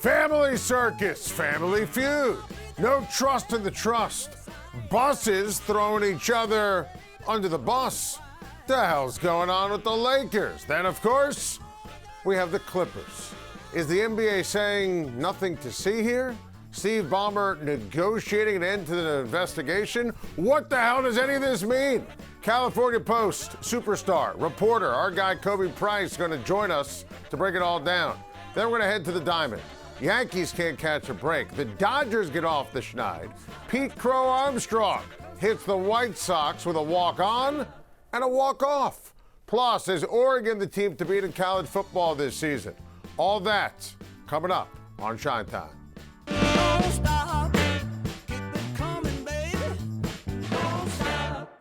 Family circus, family feud. No trust in the trust. Buses throwing each other under the bus. The hell's going on with the Lakers? Then, of course, we have the Clippers. Is the NBA saying nothing to see here? Steve Ballmer negotiating an end to the investigation? What the hell does any of this mean? California Post superstar, reporter, our guy Khobi Price going to join us to break it all down. Then we're going to head to the Diamond. Yankees can't catch a break. The Dodgers get off the schneid. Pete Crow-Armstrong hits the White Sox with a walk-on and a walk-off. Plus, is Oregon the team to beat in college football this season? All that coming up on Schein Time. Don't stop. Keep it coming, baby. Don't stop.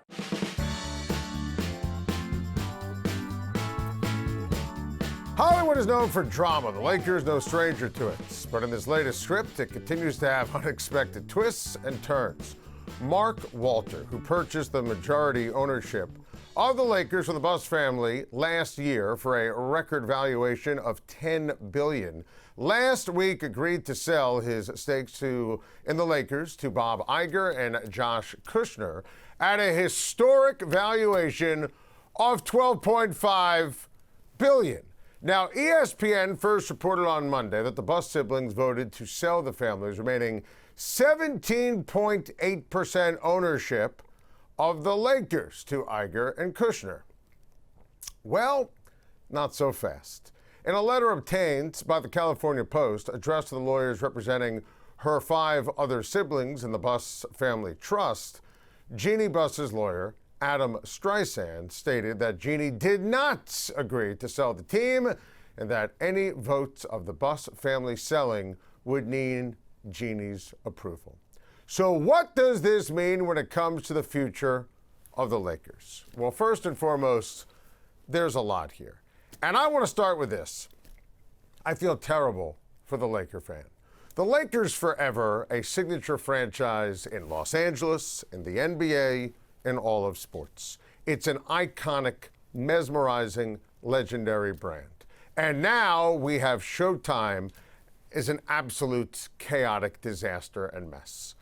Hollywood is known for drama. The Lakers no stranger to it. But in this latest script, it continues to have unexpected twists and turns. Mark Walter, who purchased the majority ownership of the Lakers from the Buss family last year for a record valuation of $10 billion, last week agreed to sell his stakes in the Lakers to Bob Iger and Josh Kushner at a historic valuation of $12.5 billion. Now, ESPN first reported on Monday that the Buss siblings voted to sell the family's remaining 17.8% ownership of the Lakers to Iger and Kushner. Well, not so fast. In a letter obtained by the California Post addressed to the lawyers representing her 5 other siblings in the Buss family trust, Jeanie Buss's lawyer, Adam Schein, stated that Jeanie did not agree to sell the team and that any votes of the Buss family selling would need Jeanie's approval. So what does this mean when it comes to the future of the Lakers? Well, first and foremost, there's a lot here. And I want to start with this. I feel terrible for the Laker fan. The Lakers forever, a signature franchise in Los Angeles, in the NBA, in all of sports. It's an iconic, mesmerizing, legendary brand. And now we have Showtime is an absolute chaotic disaster and mess.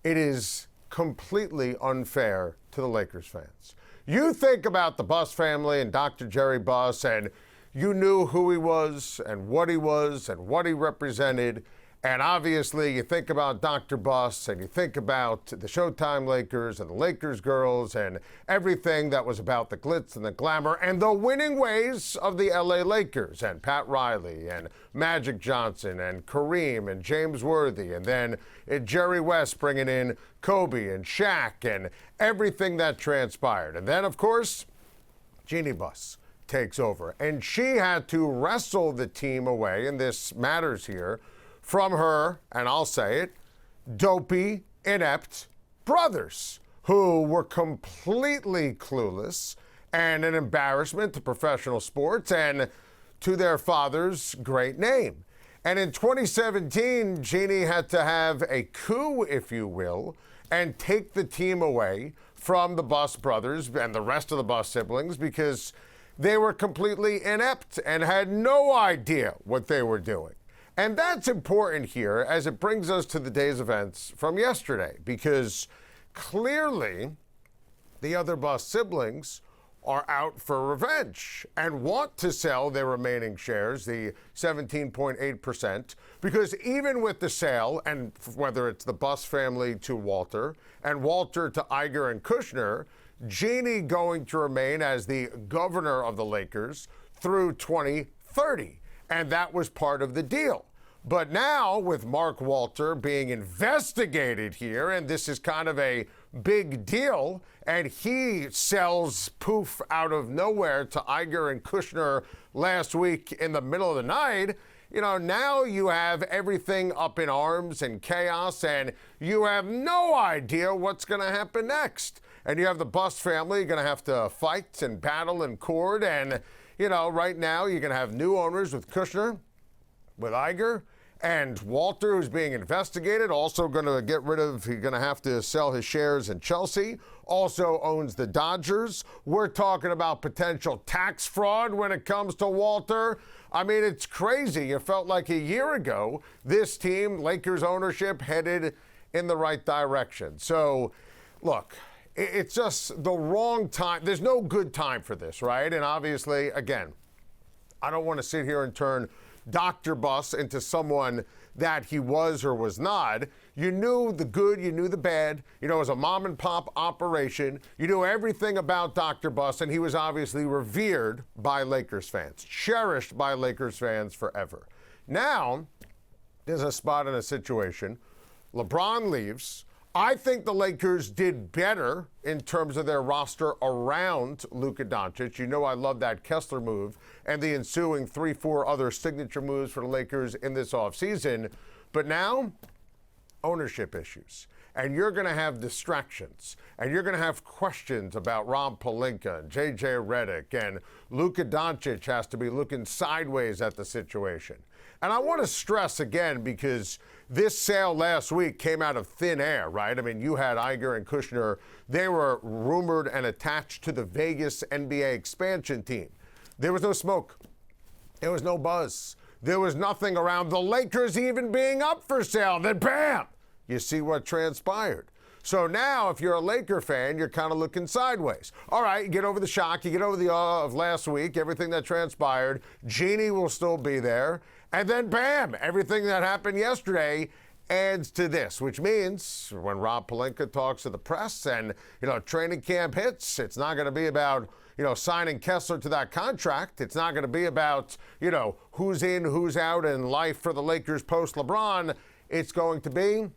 It is completely unfair to the Lakers fans. You think about the Buss family and Dr. Jeanie Buss, and you knew who he was and what he represented. And obviously, you think about Dr. Buss and you think about the Showtime Lakers and the Lakers girls and everything that was about the glitz and the glamour and the winning ways of the LA Lakers and Pat Riley and Magic Johnson and Kareem and James Worthy and then Jerry West bringing in Kobe and Shaq and everything that transpired. And then, of course, Jeanie Buss takes over. And she had to wrestle the team away, and this matters here, from her, and I'll say it, dopey, inept brothers who were completely clueless and an embarrassment to professional sports and to their father's great name. And in 2017, Jeanie had to have a coup, if you will, and take the team away from the Buss brothers and the rest of the Buss siblings because they were completely inept and had no idea what they were doing. And that's important here as it brings us to the day's events from yesterday, because clearly the other Buss siblings are out for revenge and want to sell their remaining shares, the 17.8%, because even with the sale, and whether it's the Buss family to Walter and Walter to Iger and Kushner, Jeanie going to remain as the governor of the Lakers through 2030. And that was part of the deal. But now, with Mark Walter being investigated here, and this is kind of a big deal, and he sells poof out of nowhere to Iger and Kushner last week in the middle of the night, you know, now you have everything up in arms and chaos, and you have no idea what's going to happen next. And you have the Buss family going to have to fight and battle in court, and, you know, right now you're going to have new owners with Kushner, with Iger, And Walter, who's being investigated, also going to he's going to have to sell his shares in Chelsea, also owns the Dodgers. We're talking about potential tax fraud when it comes to Walter. I mean, it's crazy. It felt like a year ago, this team, Lakers ownership, headed in the right direction. So, look, it's just the wrong time. There's no good time for this, right? And obviously, again, I don't want to sit here and turn Dr. Buss into someone that he was or was not. You knew the good, you knew the bad. You know, it was a mom and pop operation. You knew everything about Dr. Buss, and he was obviously revered by Lakers fans, cherished by Lakers fans forever. Now, there's a spot in a situation. LeBron leaves. I think the Lakers did better in terms of their roster around Luka Doncic. You know I love that Kessler move and the ensuing 3-4 other signature moves for the Lakers in this offseason. But now, ownership issues. And you're going to have distractions. And you're going to have questions about Rob Pelinka and J.J. Redick. And Luka Doncic has to be looking sideways at the situation. And I want to stress again, because this sale last week came out of thin air, right? I mean, you had Iger and Kushner. They were rumored and attached to the Vegas NBA expansion team. There was no smoke. There was no buzz. There was nothing around the Lakers even being up for sale. Then, bam, you see what transpired. So now, if you're a Laker fan, you're kind of looking sideways. All right, you get over the shock. You get over the awe of last week, everything that transpired. Jeanie will still be there. And then, bam, everything that happened yesterday adds to this, which means when Rob Pelinka talks to the press and, training camp hits, it's not going to be about, signing Kessler to that contract. It's not going to be about, who's in, who's out in life for the Lakers post-LeBron. It's going to be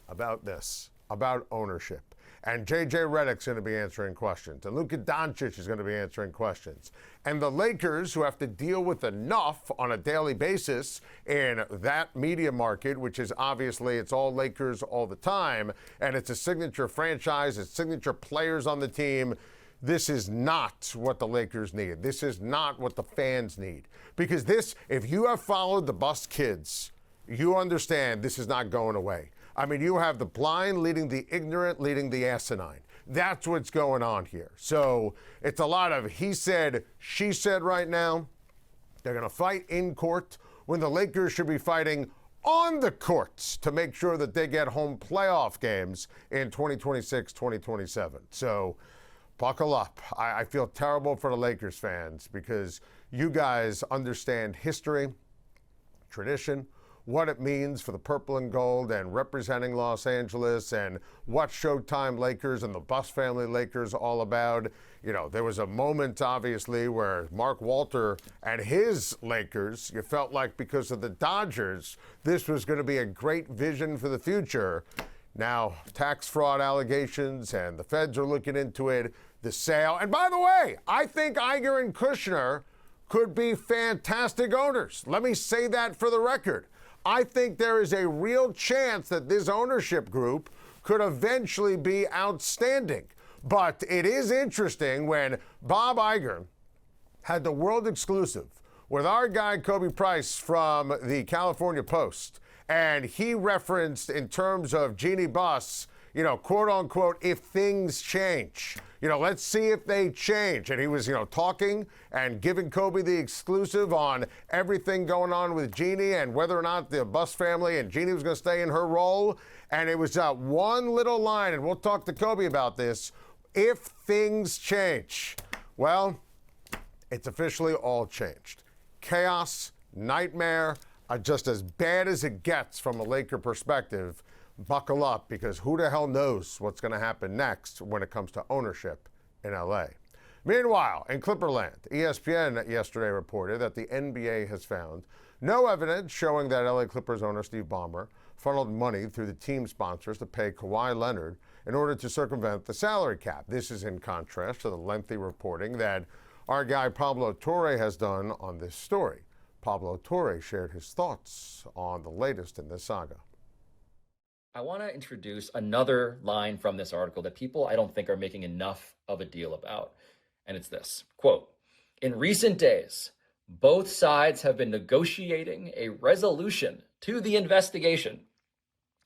about this, about ownership. And J.J. Redick's going to be answering questions. And Luka Doncic is going to be answering questions. And the Lakers, who have to deal with enough on a daily basis in that media market, which is obviously it's all Lakers all the time, and it's a signature franchise, it's signature players on the team. This is not what the Lakers need. This is not what the fans need. Because this, if you have followed the Buss kids, you understand this is not going away. I mean, you have the blind leading the ignorant, leading the asinine. That's what's going on here. So it's a lot of he said, she said right now. They're going to fight in court when the Lakers should be fighting on the courts to make sure that they get home playoff games in 2026, 2027. So buckle up. I feel terrible for the Lakers fans because you guys understand history, tradition, what it means for the purple and gold and representing Los Angeles and what Showtime Lakers and the Buss family Lakers all about. There was a moment, obviously, where Mark Walter and his Lakers, you felt like because of the Dodgers, this was going to be a great vision for the future. Now, tax fraud allegations, and the feds are looking into it, the sale. And by the way, I think Iger and Kushner could be fantastic owners. Let me say that for the record. I think there is a real chance that this ownership group could eventually be outstanding. But it is interesting when Bob Iger had the world exclusive with our guy Khobi Price from the California Post, and he referenced in terms of Jeanie Buss, quote unquote, if things change. Let's see if they change. And he was, talking and giving Khobi the exclusive on everything going on with Jeanie and whether or not the Buss family and Jeanie was going to stay in her role. And it was one little line, and we'll talk to Khobi about this, if things change. Well, it's officially all changed. Chaos, nightmare, just as bad as it gets from a Laker perspective. Buckle up, because who the hell knows what's going to happen next when it comes to ownership in L.A. Meanwhile, in Clipperland, ESPN yesterday reported that the NBA has found no evidence showing that L.A. Clippers owner Steve Ballmer funneled money through the team sponsors to pay Kawhi Leonard in order to circumvent the salary cap. This is in contrast to the lengthy reporting that our guy Pablo Torre has done on this story. Pablo Torre shared his thoughts on the latest in this saga. I want to introduce another line from this article that people I don't think are making enough of a deal about. And it's this, quote, "In recent days, both sides have been negotiating a resolution to the investigation,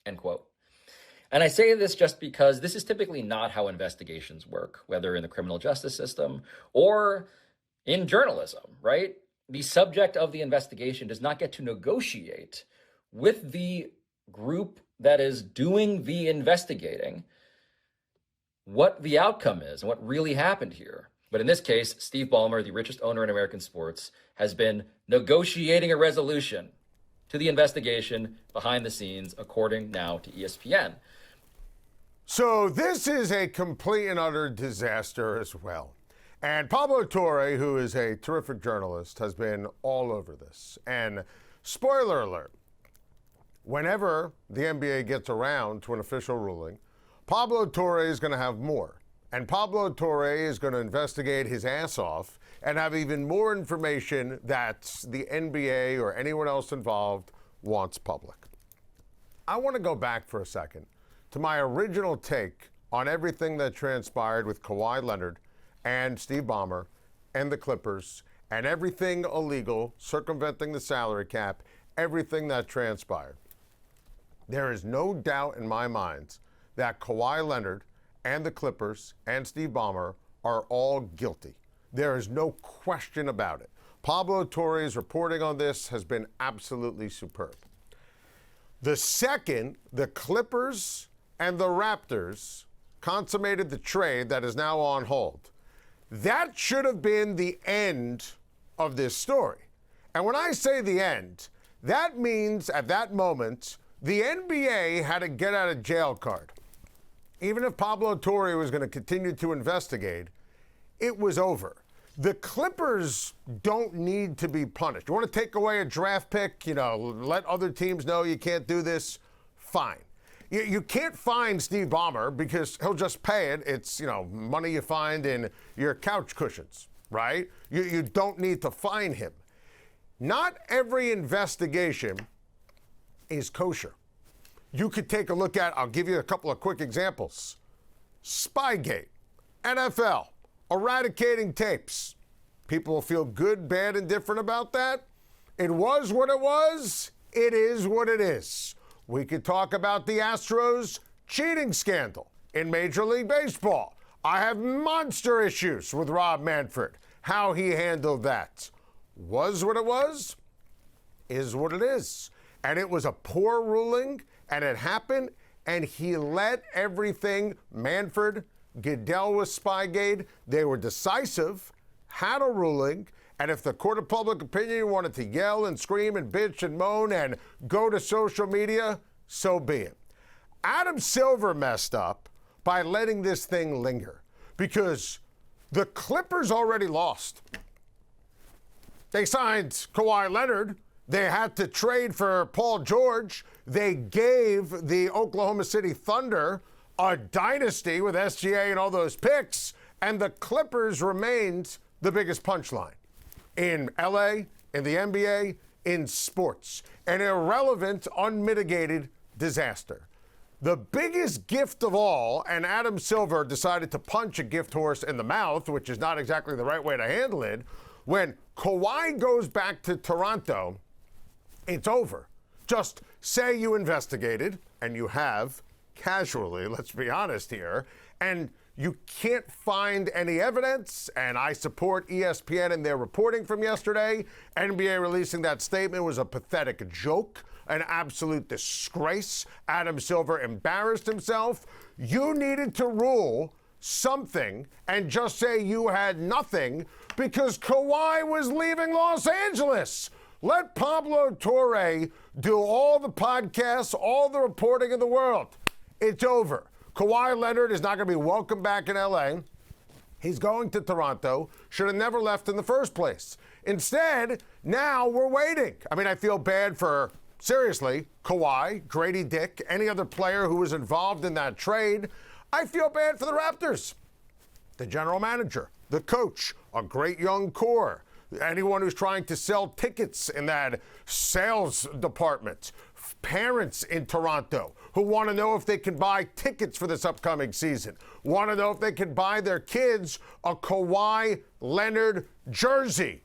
end quote. And I say this just because this is typically not how investigations work, whether in the criminal justice system or in journalism, right? The subject of the investigation does not get to negotiate with the group that is doing the investigating what the outcome is and what really happened here. But in this case, Steve Ballmer, the richest owner in American sports, has been negotiating a resolution to the investigation behind the scenes, according now to ESPN. So this is a complete and utter disaster as well. And Pablo Torre, who is a terrific journalist, has been all over this. And spoiler alert, whenever the NBA gets around to an official ruling, Pablo Torre is going to have more. And Pablo Torre is going to investigate his ass off and have even more information that the NBA or anyone else involved wants public. I want to go back for a second to my original take on everything that transpired with Kawhi Leonard and Steve Ballmer and the Clippers and everything illegal, circumventing the salary cap, everything that transpired. There is no doubt in my mind that Kawhi Leonard and the Clippers and Steve Ballmer are all guilty. There is no question about it. Pablo Torre's reporting on this has been absolutely superb. The second the Clippers and the Raptors consummated the trade that is now on hold, that should have been the end of this story. And when I say the end, that means at that moment, the NBA had a get out of jail card. Even if Pablo Torre was going to continue to investigate, it was over. The Clippers don't need to be punished. You want to take away a draft pick, let other teams know you can't do this, fine. You can't fine Steve Ballmer because he'll just pay it. It's, money you find in your couch cushions, right? You don't need to fine him. Not every investigation is kosher. You could take a look at, I'll give you a couple of quick examples. Spygate, NFL, eradicating tapes. People will feel good, bad, and different about that. It was what it was. It is what it is. We could talk about the Astros cheating scandal in Major League Baseball. I have monster issues with Rob Manfred, how he handled that. Was what it was, is what it is. And it was a poor ruling, and it happened, and he let everything, Manfred, Goodell with Spygate, they were decisive, had a ruling, and if the court of public opinion wanted to yell and scream and bitch and moan and go to social media, so be it. Adam Silver messed up by letting this thing linger because the Clippers already lost. They signed Kawhi Leonard. They had to trade for Paul George. They gave the Oklahoma City Thunder a dynasty with SGA and all those picks, and the Clippers remained the biggest punchline in LA, in the NBA, in sports. An irrelevant, unmitigated disaster. The biggest gift of all, and Adam Silver decided to punch a gift horse in the mouth, which is not exactly the right way to handle it. When Kawhi goes back to Toronto, it's over. Just say you investigated, and you have, casually, let's be honest here, and you can't find any evidence, and I support ESPN in their reporting from yesterday. NBA releasing that statement was a pathetic joke, an absolute disgrace. Adam Silver embarrassed himself. You needed to rule something and just say you had nothing because Kawhi was leaving Los Angeles. Let Pablo Torre do all the podcasts, all the reporting in the world. It's over. Kawhi Leonard is not going to be welcome back in LA. He's going to Toronto. Should have never left in the first place. Instead, now we're waiting. I mean, I feel bad for, seriously, Kawhi, Grady Dick, any other player who was involved in that trade. I feel bad for the Raptors. The general manager, the coach, a great young core. Anyone who's trying to sell tickets in that sales department. Parents in Toronto who want to know if they can buy tickets for this upcoming season, want to know if they can buy their kids a Kawhi Leonard jersey.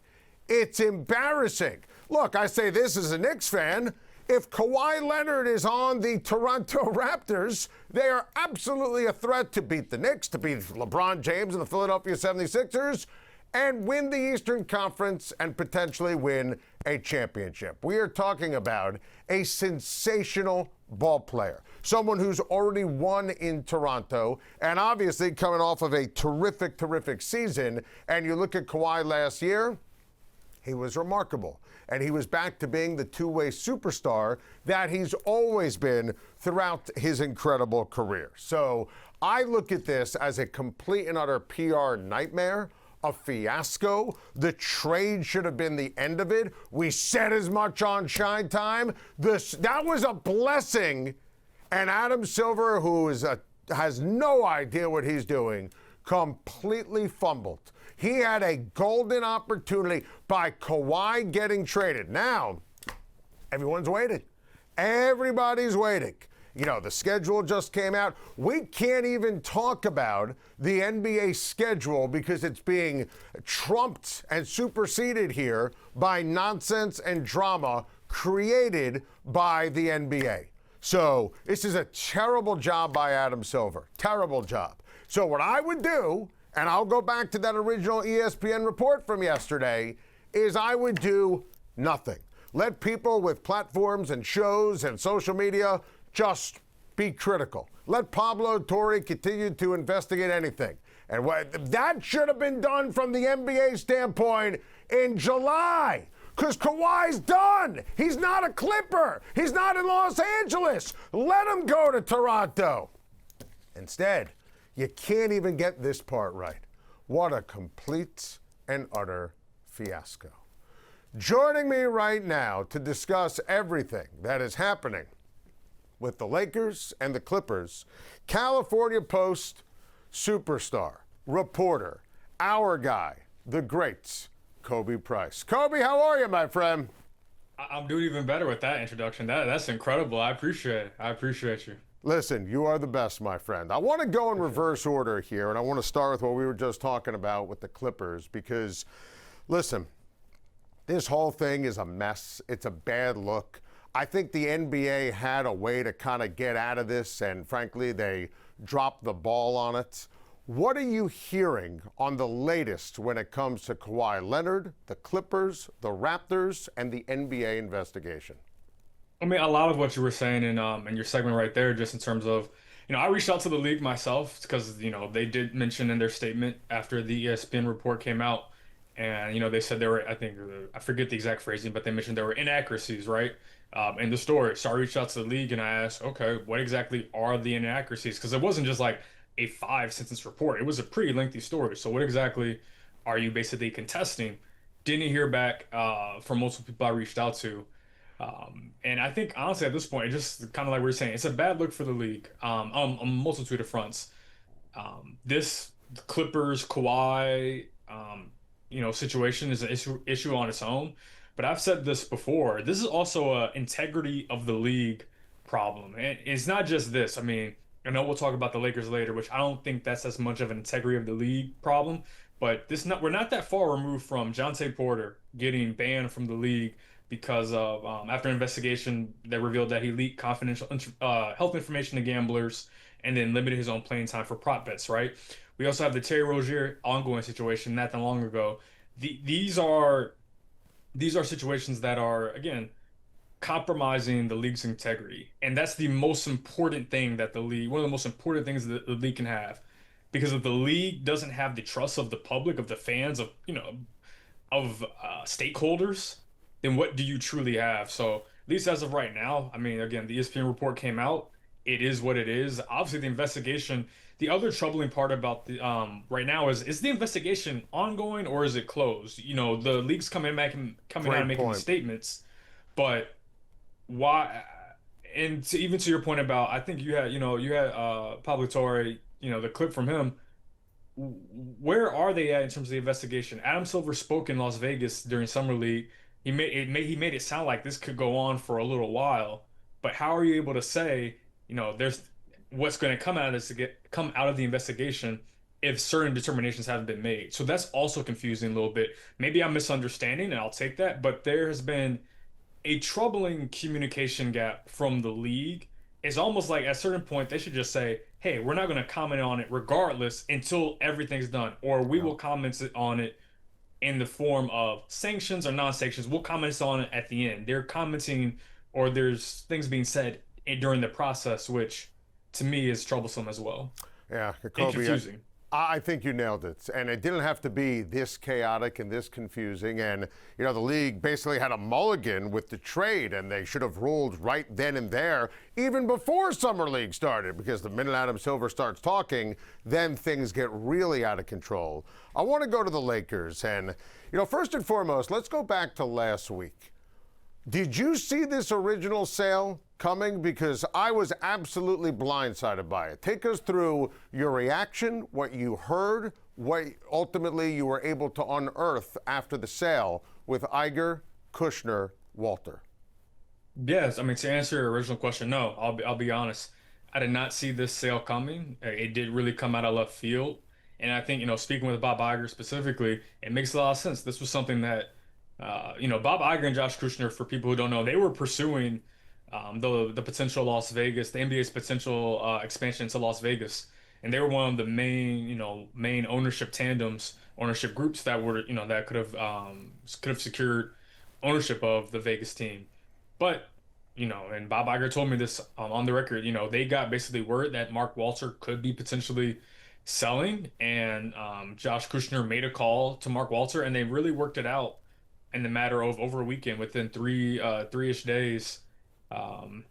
It's embarrassing. Look, I say this as a Knicks fan. If Kawhi Leonard is on the Toronto Raptors, they are absolutely a threat to beat the Knicks, to beat LeBron James and the Philadelphia 76ers, and win the Eastern Conference and potentially win a championship. We are talking about a sensational ball player, someone who's already won in Toronto, and obviously coming off of a terrific, terrific season. And you look at Kawhi last year, he was remarkable. And he was back to being the two-way superstar that he's always been throughout his incredible career. So I look at this as a complete and utter PR nightmare, a fiasco. The trade should have been the end of it. We said as much on Schein Time. That was a blessing. And Adam Silver, who has no idea what he's doing, completely fumbled. He had a golden opportunity by Kawhi getting traded. Now, everyone's waiting. Everybody's waiting. You know, the schedule just came out. We can't even talk about the NBA schedule because it's being trumped and superseded here by nonsense and drama created by the NBA. So this is a terrible job by Adam Silver. Terrible job. So what I would do, and I'll go back to that original ESPN report from yesterday, is I would do nothing. Let people with platforms and shows and social media just be critical. Let Pablo Torre continue to investigate anything. And that should have been done from the NBA standpoint in July, because Kawhi's done. He's not a Clipper. He's not in Los Angeles. Let him go to Toronto. Instead, you can't even get this part right. What a complete and utter fiasco. Joining me right now to discuss everything that is happening with the Lakers and the Clippers, California Post superstar, reporter, our guy, the great Khobi Price. Khobi, how are you, my friend? I'm doing even better with that introduction. That's incredible. I appreciate it. I appreciate you. Listen, you are the best, my friend. I want to go in reverse order here, and I want to start with what we were just talking about with the Clippers because, listen, this whole thing is a mess. It's a bad look. I think the NBA had a way to kind of get out of this, and frankly, they dropped the ball on it. What are you hearing on the latest when it comes to Kawhi Leonard, the Clippers, the Raptors, and the NBA investigation? I mean, a lot of what you were saying in your segment right there, just in terms of, I reached out to the league myself because, they did mention in their statement after the ESPN report came out, and, they said there were, I forget the exact phrasing, but they mentioned there were inaccuracies, right, in the story. So I reached out to the league and I asked, okay, what exactly are the inaccuracies? Because it wasn't just like a 5-sentence report. It was a pretty lengthy story. So what exactly are you basically contesting? Didn't hear back from multiple people I reached out to. And I think, honestly, at this point, it just kind of like we were saying, it's a bad look for the league on a multitude of fronts. This Clippers, Kawhi, situation is an issue on its own. But I've said this before. This is also an integrity of the league problem. And it's not just this. I mean, I know we'll talk about the Lakers later, which I don't think that's as much of an integrity of the league problem. But we're not that far removed from Jonte Porter getting banned from the league because of after an investigation that revealed that he leaked confidential health information to gamblers and then limited his own playing time for prop bets, right? We also have the Terry Rozier ongoing situation not that long ago. These are situations that are, again, compromising the league's integrity. And that's the most important thing that one of the most important things that the league can have. Because if the league doesn't have the trust of the public, of the fans, of stakeholders, then what do you truly have? So at least as of right now, I mean, again, the ESPN report came out. It is what it is. Obviously, the investigation. The other troubling part about the right now is the investigation ongoing or is it closed? The league's coming out and making statements, but why? And even to your point about, I think you had Pablo Torre, the clip from him. Where are they at in terms of the investigation? Adam Silver spoke in Las Vegas during Summer League. He made it sound like this could go on for a little while, but how are you able to say, there's what's going to come out of the investigation if certain determinations haven't been made? So that's also confusing a little bit. Maybe I'm misunderstanding, and I'll take that, but there has been a troubling communication gap from the league. It's almost like at a certain point they should just say, "Hey, we're not going to comment on it regardless until everything's done, or we Yeah. will comment on it in the form of sanctions or non-sanctions. We'll comment on it at the end." They're commenting, or there's things being said during the process, which to me is troublesome as well Yeah, and Khobi, confusing. I think you nailed it. And it didn't have to be this chaotic and this confusing. And, you know, the league basically had a mulligan with the trade, and they should have ruled right then and there, even before Summer League started, because the minute Adam Silver starts talking, then things get really out of control. I want to go to the Lakers. And, you know, first and foremost, let's go back to last week. Did you see this original sale coming? Because I was absolutely blindsided by it. Take us through your reaction, what you heard, what ultimately you were able to unearth after the sale with Iger, Kushner, Walter. Yes, I mean, to answer your original question, no, I'll be honest. I did not see this sale coming. It did really come out of left field. And I think, speaking with Bob Iger specifically, it makes a lot of sense. This was something that, Bob Iger and Josh Kushner, for people who don't know, they were pursuing the potential Las Vegas, the NBA's potential expansion to Las Vegas. And they were one of the main ownership tandems, ownership groups that were, that could have secured ownership of the Vegas team. But, and Bob Iger told me this on the record, they got basically word that Mark Walter could be potentially selling, and Josh Kushner made a call to Mark Walter, and they really worked it out in the matter of over a weekend, within three-ish days,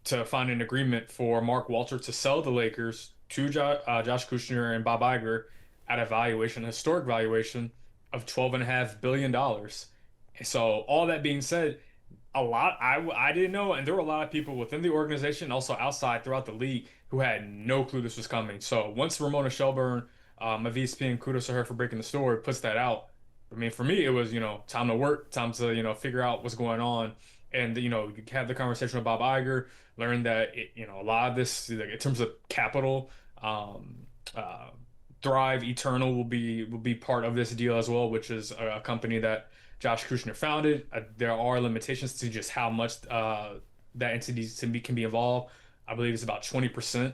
to find an agreement for Mark Walter to sell the Lakers to Josh Kushner and Bob Iger at a valuation, a historic valuation of $12.5 billion. And so, all that being said, I didn't know, and there were a lot of people within the organization, also outside throughout the league, who had no clue this was coming. So once Ramona Shelburne, my VP, and kudos to her for breaking the story, puts that out, I mean, for me, it was, time to work, time to, figure out what's going on. And, you have the conversation with Bob Iger, learn that, a lot of this, like, in terms of capital, uh, Thrive Eternal will be part of this deal as well, which is a company that Josh Kushner founded. There are limitations to just how much that entity can be involved. I believe it's about 20%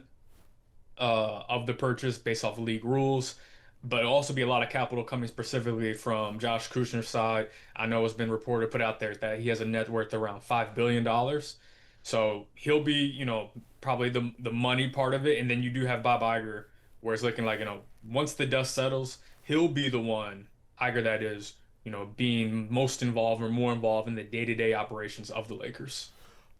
of the purchase based off of league rules, but it'll also be a lot of capital coming specifically from Josh Kushner's side. I know it's been reported, put out there, that he has a net worth around $5 billion. So he'll be, probably the money part of it. And then you do have Bob Iger, where it's looking like, once the dust settles, he'll be the one, Iger that is, being most involved or more involved in the day-to-day operations of the Lakers.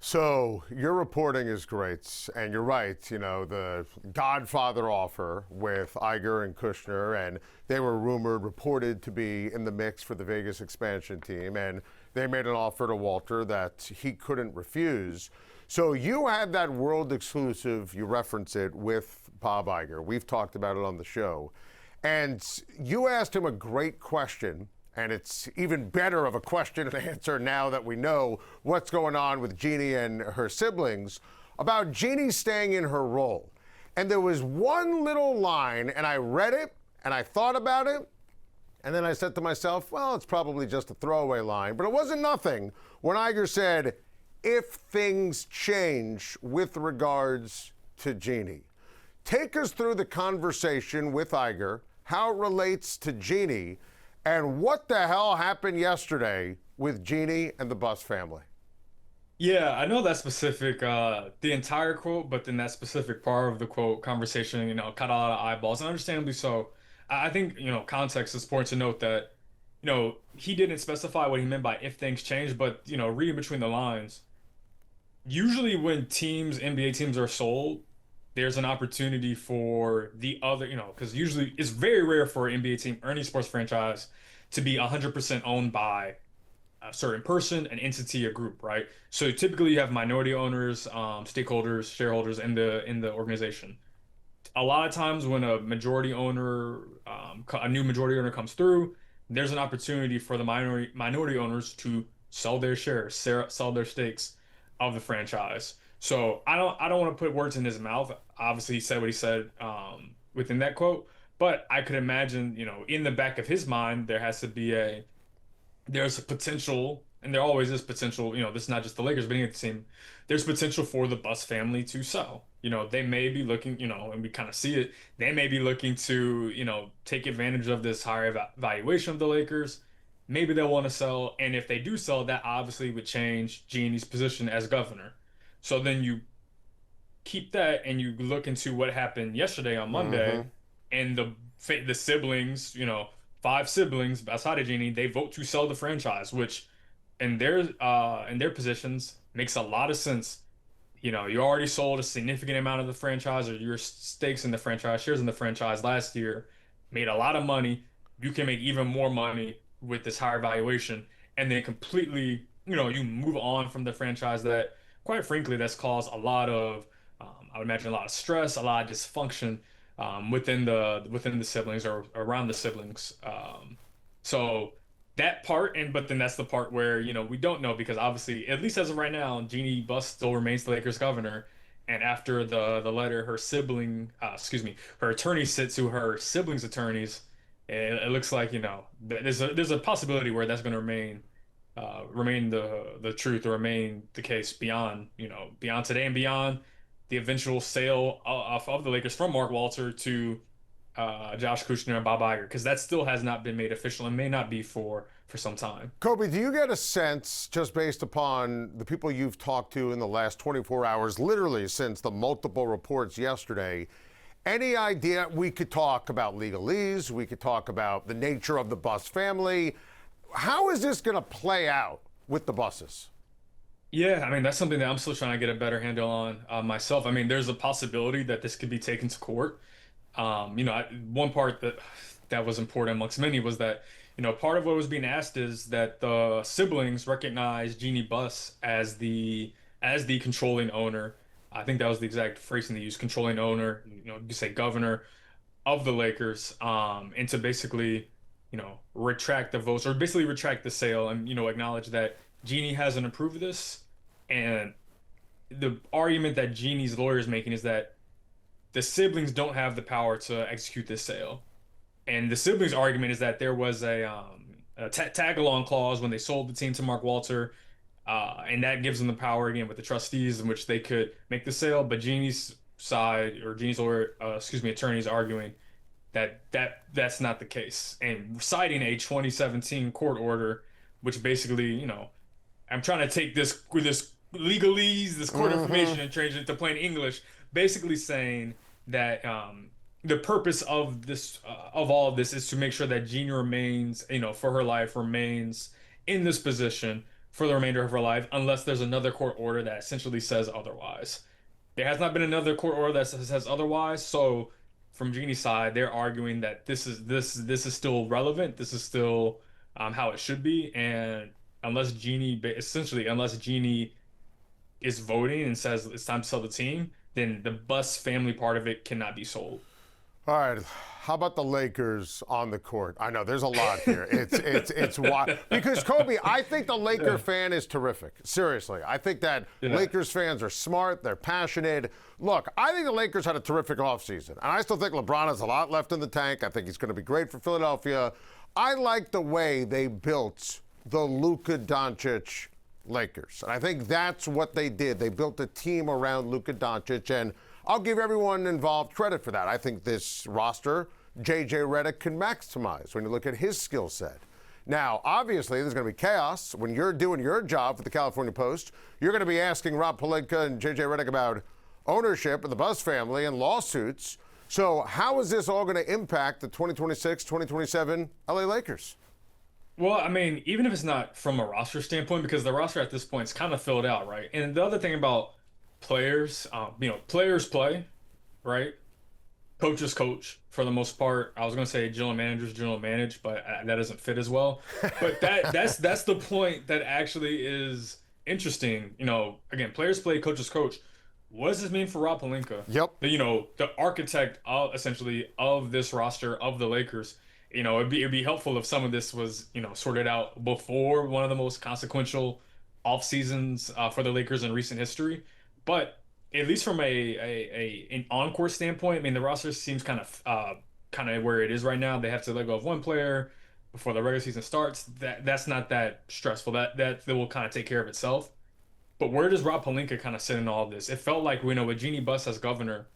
So your reporting is great, and you're right. The Godfather offer with Iger and Kushner, and they were reported to be in the mix for the Vegas expansion team, and they made an offer to Walter that he couldn't refuse. So you had that world exclusive, you reference it, with Bob Iger. We've talked about it on the show, and you asked him a great question. And it's even better of a question and answer now that we know what's going on with Jeanie and her siblings, about Jeanie staying in her role. And there was one little line, and I read it, and I thought about it, and then I said to myself, well, it's probably just a throwaway line. But it wasn't nothing when Iger said, if things change with regards to Jeanie. Take us through the conversation with Iger, how it relates to Jeanie, and what the hell happened yesterday with Jeanie and the Buss family? Yeah, I know that specific, the entire quote, but then that specific part of the quote conversation, caught a lot of eyeballs, and understandably so. I think, context is important to note that, he didn't specify what he meant by if things change, but, reading between the lines, usually when NBA teams are sold, there's an opportunity for the other, because usually it's very rare for an NBA team or any sports franchise to be 100% owned by a certain person, an entity, a group, right? So typically you have minority owners, stakeholders, shareholders in the organization. A lot of times when a new majority owner comes through, there's an opportunity for the minority owners to sell their shares, sell their stakes of the franchise. So I don't want to put words in his mouth. Obviously, he said what he said within that quote, but I could imagine, in the back of his mind, there's a potential, and there always is potential, this is not just the Lakers, but any of the team, there's potential for the Buss family to sell. They may be looking, and we kind of see it, they may be looking to, take advantage of this higher valuation of the Lakers. Maybe they'll want to sell, and if they do sell, that obviously would change Jeanie's position as governor. So then you keep that and you look into what happened yesterday on Monday, and the siblings, 5 siblings outside of Jeannie, they vote to sell the franchise, which in their positions makes a lot of sense. You already sold a significant amount of the franchise, or your stakes in the franchise, shares in the franchise last year, made a lot of money. You can make even more money with this higher valuation, and then completely, you move on from the franchise that, quite frankly, that's caused a lot of, I would imagine, a lot of stress, a lot of dysfunction within the siblings or around the siblings. So that part, but then that's the part where we don't know, because obviously, at least as of right now, Jeanie Buss still remains the Lakers governor. And after the letter her attorney sent to her siblings' attorneys, it looks like there's a possibility where that's going to remain the truth, or remain the case beyond today and beyond the eventual sale of the Lakers from Mark Walter to Josh Kushner and Bob Iger, because that still has not been made official and may not be for some time. Khobi, do you get a sense, just based upon the people you've talked to in the last 24 hours, literally since the multiple reports yesterday, any idea? We could talk about legalese, we could talk about the nature of the Buss family. How is this going to play out with the Busses? Yeah, I mean, that's something that I'm still trying to get a better handle on myself. I mean, there's a possibility that this could be taken to court. One part that was important amongst many was that, part of what was being asked is that the siblings recognize Jeanie Buss as the controlling owner. I think that was the exact phrasing they used, controlling owner, you say governor of the Lakers, and to basically, retract the votes, or basically retract the sale, and, acknowledge that Jeanie hasn't approved this. And the argument that Jeanie's lawyer is making is that the siblings don't have the power to execute this sale. And the siblings' argument is that there was a tag-along clause when they sold the team to Mark Walter, and that gives them the power, again, with the trustees, in which they could make the sale. But Jeanie's side, or Jeanie's lawyer, attorney, is arguing that's not the case, and citing a 2017 court order, which basically, I'm trying to take this legalese, this court information, and change it into plain English, basically saying that the purpose of this, of all of this, is to make sure that Jeanie remains, for her life, remains in this position for the remainder of her life, unless there's another court order that essentially says otherwise. There has not been another court order that says otherwise, so from Jeanie's side, they're arguing that this is still relevant. This is still how it should be, and unless Jeanie is voting and says it's time to sell the team, then the Buss family part of it cannot be sold. All right. How about the Lakers on the court? I know there's a lot here. It's wild. Because, Khobi, I think the Laker fan is terrific. Seriously. I think that Lakers fans are smart. They're passionate. Look, I think the Lakers had a terrific offseason. And I still think LeBron has a lot left in the tank. I think he's going to be great for Philadelphia. I like the way they built the Luka Doncic Lakers. And I think that's what they did. They built a team around Luka Doncic, and I'll give everyone involved credit for that. I think this roster, J.J. Redick can maximize when you look at his skill set. Now, obviously, there's going to be chaos. When you're doing your job for the California Post, you're going to be asking Rob Pelinka and J.J. Redick about ownership of the Buss family and lawsuits. So how is this all going to impact the 2026, 2027 LA Lakers? Well, I mean, even if it's not from a roster standpoint, because the roster at this point is kind of filled out, right? And the other thing about players, players play, right? Coaches coach for the most part. I was going to say general managers general manage, but that doesn't fit as well. But that's the point that actually is interesting. Again, players play, coaches coach. What does this mean for Rob Pelinka? Yep. The architect of, essentially, of this roster of the Lakers. It'd be helpful if some of this was, sorted out before one of the most consequential off seasons for the Lakers in recent history. But at least from an on-court standpoint, I mean, the roster seems kind of where it is right now. They have to let go of one player, before the regular season starts, that's not that stressful. That will kind of take care of itself. But where does Rob Pelinka kind of sit in all of this? It felt like, with Jeanie Buss as governor,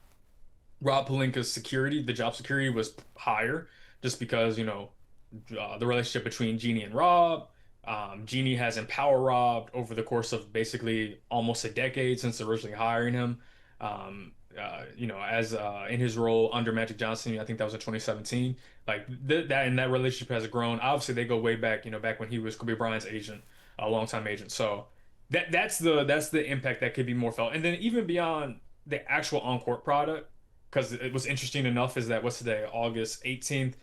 Rob Pelinka's security, the job security was higher just because, the relationship between Jeanie and Rob. Jeanie has empowered Rob over the course of basically almost a decade since originally hiring him. As in his role under Magic Johnson, I think that was in 2017. Like that relationship has grown. Obviously, they go way back, back when he was Kobe Bryant's agent, a longtime agent. So that's the impact that could be more felt. And then even beyond the actual on-court product, because it was interesting enough, is that what's today, August 18th.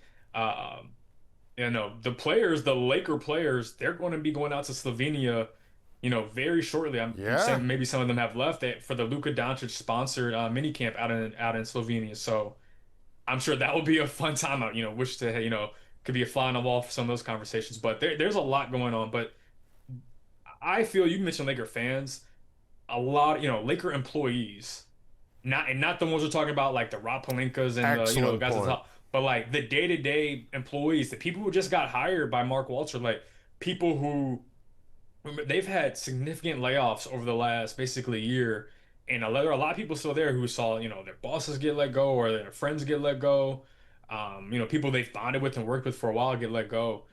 The Laker players, they're going to be going out to Slovenia, very shortly. I'm saying maybe some of them have left for the Luka Doncic sponsored mini camp out in Slovenia. So I'm sure that will be a fun time out. Which could be a fly on the wall for some of those conversations. But there's a lot going on. But I feel, you mentioned Laker fans, a lot, Laker employees, not the ones we're talking about, like the Rob Pelinkas and the guys at the top. But like the day-to-day employees, the people who just got hired by Mark Walter, like people who they've had significant layoffs over the last basically year, and there are a lot of people still there who saw their bosses get let go or their friends get let go. People they've bonded with and worked with for a while get let go.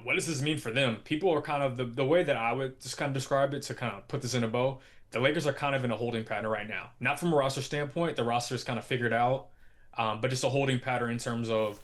What does this mean for them? People are kind of the way that I would just kind of describe it, to kind of put this in a bow. The Lakers are kind of in a holding pattern right now. Not from a roster standpoint, the roster is kind of figured out. But just a holding pattern in terms of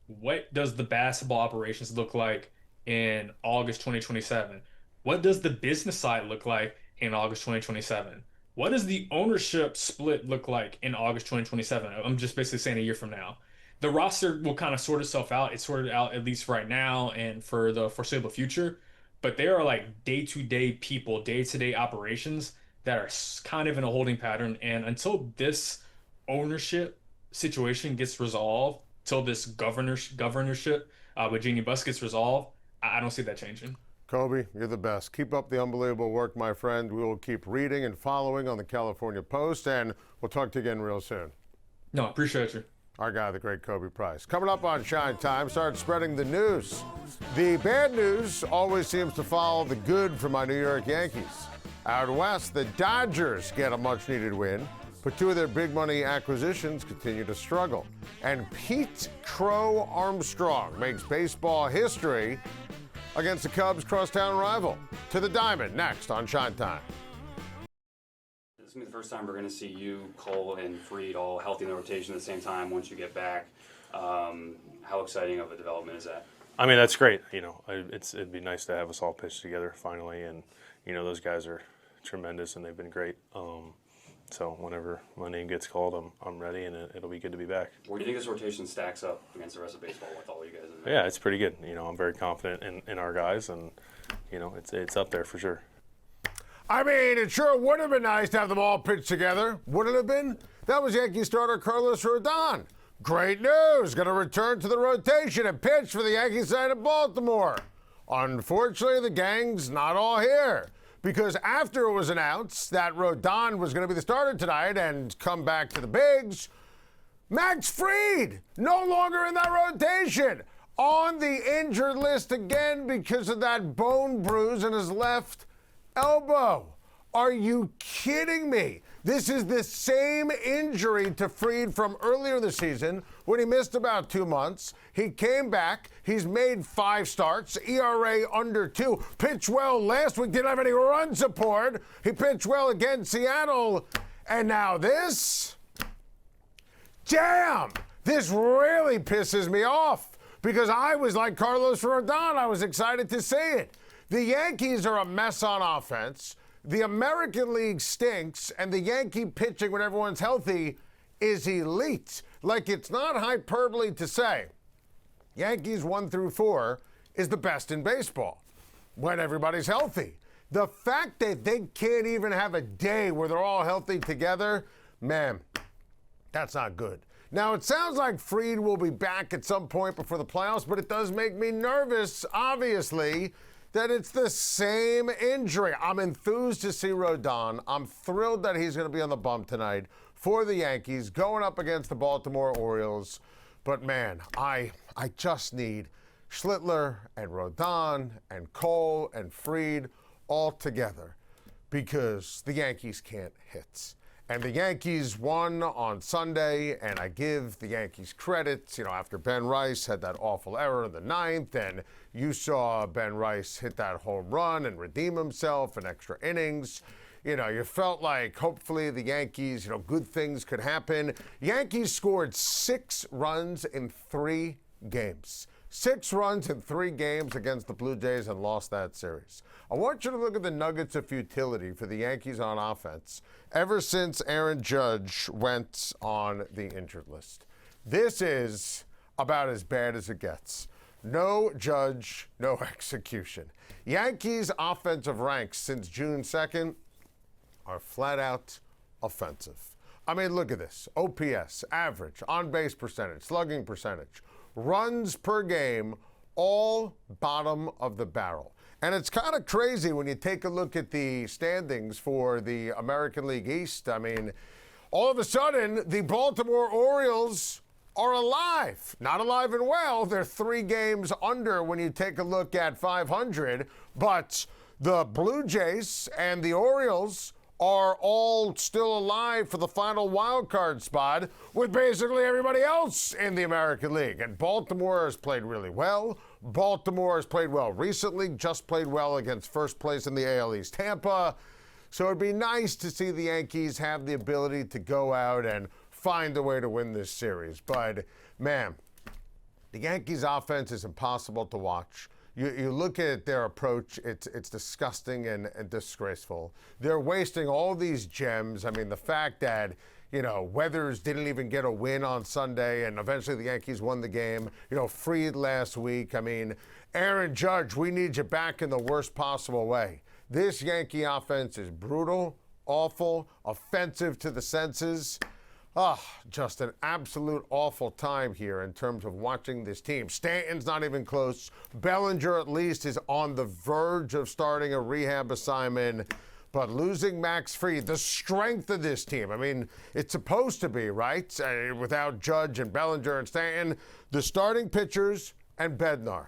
what does the basketball operations look like in August 2027? What does the business side look like in August 2027? What does the ownership split look like in August 2027? I'm just basically saying a year from now. The roster will kind of sort itself out. It's sorted out at least right now and for the foreseeable future. But there are like day-to-day people, day-to-day operations that are kind of in a holding pattern. And until this ownership situation gets resolved, till this governorship with Jeanie Buss gets resolved, I don't see that changing. Khobi, you're the best. Keep up the unbelievable work, my friend. We will keep reading and following on the California Post, and we'll talk to you again real soon. No, appreciate you. Our guy, the great Khobi Price. Coming up on Schein Time, start spreading the news. The bad news always seems to follow the good for my New York Yankees. Out west, the Dodgers get a much-needed win, but two of their big money acquisitions continue to struggle. And Pete Crow-Armstrong makes baseball history against the Cubs' crosstown rival. To the diamond, next on Schein Time. This is going to be the first time we're going to see you, Cole, and Fried all healthy in the rotation at the same time once you get back. How exciting of a development is that? I mean, that's great. It'd be nice to have us all pitch together finally, and those guys are tremendous and they've been great. So whenever my name gets called, I'm ready, and it'll be good to be back. Where do you think this rotation stacks up against the rest of baseball with all you guys in there? Yeah, it's pretty good. I'm very confident in our guys, and it's up there for sure. I mean, it sure would have been nice to have them all pitch together. Wouldn't it have been? That was Yankee starter Carlos Rodon. Great news. Going to return to the rotation and pitch for the Yankee side of Baltimore. Unfortunately, the gang's not all here, because after it was announced that Rodon was going to be the starter tonight and come back to the bigs, Max Fried no longer in that rotation. On the injured list again because of that bone bruise in his left elbow. Are you kidding me? This is the same injury to Fried from earlier this season when he missed about 2 months. He came back. He's made 5 starts, ERA under 2. Pitched well last week, didn't have any run support. He pitched well against Seattle. And now this? Damn! This really pisses me off because I was like Carlos Rodon. I was excited to see it. The Yankees are a mess on offense. The American League stinks, and the Yankee pitching when everyone's healthy is elite. Like, it's not hyperbole to say Yankees 1 through 4 is the best in baseball when everybody's healthy. The fact that they can't even have a day where they're all healthy together, man, that's not good. Now, it sounds like Fried will be back at some point before the playoffs, but it does make me nervous, obviously, that it's the same injury. I'm enthused to see Rodon. I'm thrilled that he's going to be on the bump tonight for the Yankees, going up against the Baltimore Orioles. But, man, I just need Schlittler and Rodon and Cole and Fried all together because the Yankees can't hit. And the Yankees won on Sunday, and I give the Yankees credit, after Ben Rice had that awful error in the ninth, and you saw Ben Rice hit that home run and redeem himself in extra innings. You felt like hopefully the Yankees, good things could happen. Yankees scored 6 runs in 3 games. 6 runs in 3 games against the Blue Jays and lost that series. I want you to look at the nuggets of futility for the Yankees on offense ever since Aaron Judge went on the injured list. This is about as bad as it gets. No Judge, no execution. Yankees offensive ranks since June 2nd are flat out offensive. I mean, look at this. OPS, average, on-base percentage, slugging percentage, runs per game, all bottom of the barrel. And it's kind of crazy when you take a look at the standings for the American League East. I mean, all of a sudden, the Baltimore Orioles are alive. Not alive and well. They're 3 games under when you take a look at 500. But the Blue Jays and the Orioles are all still alive for the final wild card spot with basically everybody else in the American League. And Baltimore has played really well. Baltimore has played well recently, just played well against first place in the AL East, Tampa. So it'd be nice to see the Yankees have the ability to go out and find a way to win this series. But, man, the Yankees' offense is impossible to watch. You look at their approach, it's disgusting and disgraceful. They're wasting all these gems. I mean, the fact that, Weathers didn't even get a win on Sunday, and eventually the Yankees won the game. Fried last week. I mean, Aaron Judge, we need you back in the worst possible way. This Yankee offense is brutal, awful, offensive to the senses. Just an absolute awful time here in terms of watching this team. Stanton's not even close. Bellinger, at least, is on the verge of starting a rehab assignment. But losing Max Fried, the strength of this team, I mean, it's supposed to be, right? Without Judge and Bellinger and Stanton, the starting pitchers and Bednar.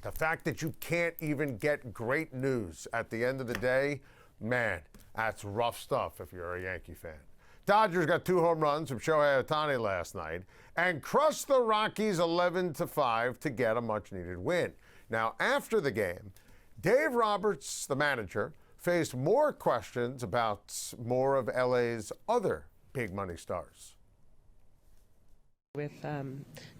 The fact that you can't even get great news at the end of the day, man, that's rough stuff if you're a Yankee fan. Dodgers got 2 home runs from Shohei Ohtani last night and crushed the Rockies 11-5 to get a much-needed win. Now, after the game, Dave Roberts, the manager, faced more questions about more of LA's other big money stars. With